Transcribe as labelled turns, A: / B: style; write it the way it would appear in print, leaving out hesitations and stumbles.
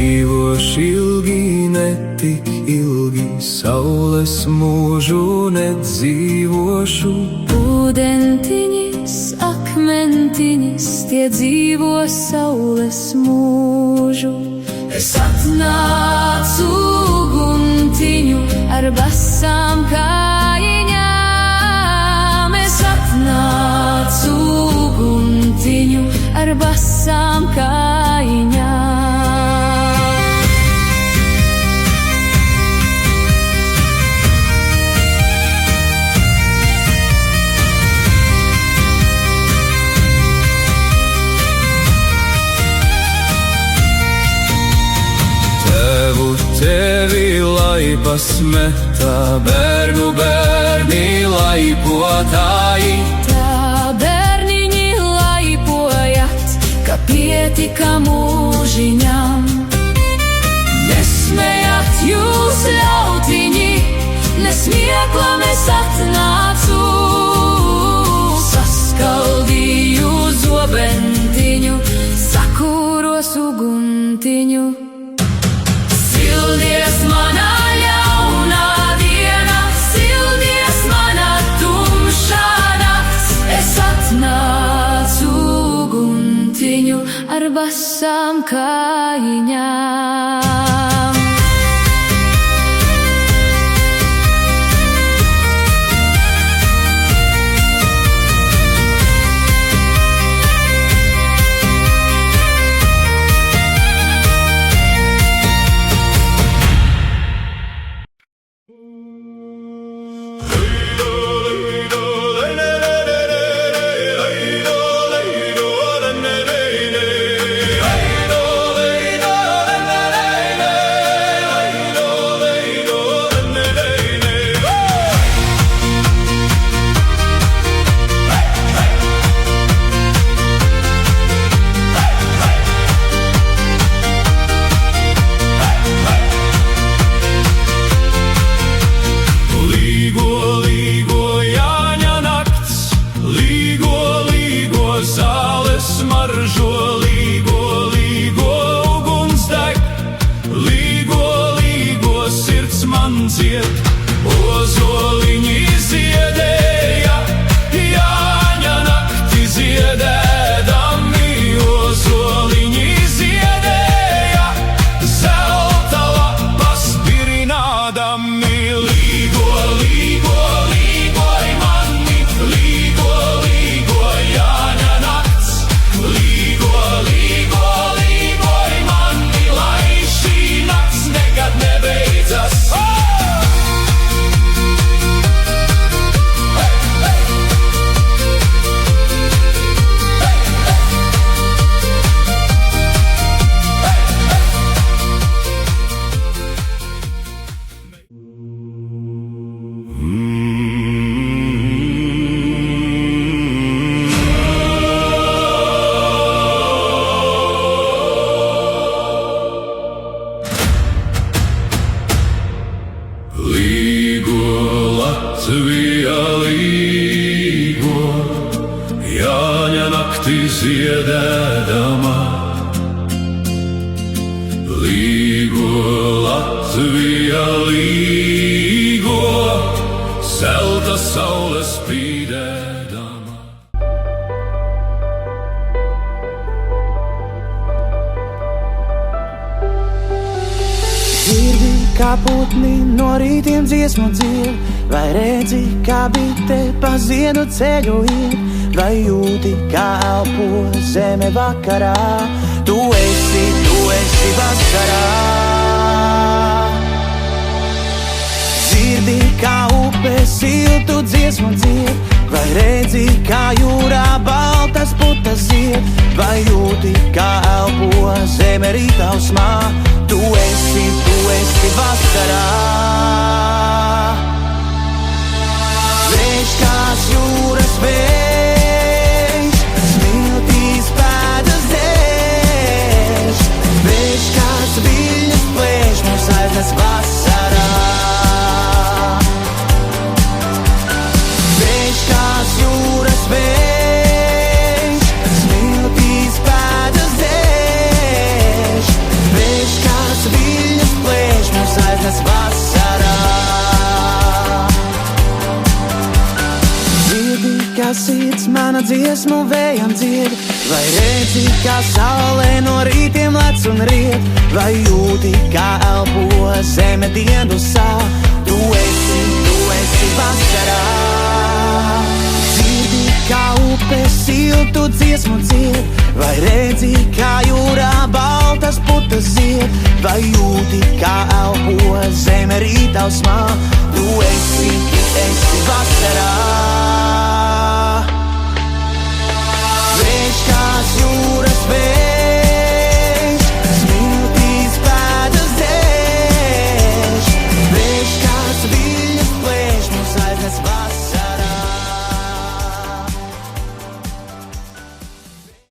A: Dzīvošu ilgi, ne tik ilgi, saules mūžu nedzīvošu.
B: Ūdentiņas, akmentiņas, tie dzīvo saules mūžu. Es atnācu guntiņu ar basām kājiņām. Es atnācu guntiņu ar basām kājiņām.
A: Tevi laipas metā, bērnu bērni laipotāji.
B: Tā bērniņi laipojat, ka pietika mūžiņam. Nesmējat jūs ļautiņi, nesmieklam es atnācu. Saskaldīju zobentiņu, sakūros uguntiņu. Sildies manā ļaunā diena, sildies manā tumšā nakts. Es atnācu guntiņu ar basām kājiņām.
A: Ozoliņi ziedēja, Jāņa nakti ziedēdami. Ozoliņi ziedēja, zelta lapas pirinādami. Līgo, līgo, līgoj mani, līgo, līgo, Jāņa nakts. Līgo, līgo, līgoj mani, lai šī nakts nekad nebeidzas. Līgo Latvija, līgo, Jāņa nakti ziedēdama. Līgo Latvija, līgo, zelta saule spīdēdama.
C: Dzirdi, kā putni no rītiem dziesmu dzied, vai redzi, kā bite pa ziedu ceļu iet, vai jūti, kā elpo zeme vakarā. Tu esi vasarā. Dzirdi, kā upe siltu dziesmu dzied, vai redzi, kā jūrā baltas putas zied, vai jūti, kā elpo zeme rītausmā. Tu esi vasarā. Vējš jūras vējš, smiltīs pēdas dēļ. Vējš viļņas plēš, mums aiznes vasarā. Vējš jūras vējš, smiltīs pēdas dēļ. Vējš dziesmu vējam dzied, vai redzi, kā saulē no rītiem lec un riet, vai jūti, kā elpo zeme dienu sāp. Tu esi vasarā. Dzirdi, kā upe siltu dziesmu dzied, vai redzi, kā jūrā baltas putas zied, vai jūti, kā elpo zeme rītausmā. Tu esi vasarā. Vējš kā jūras vējš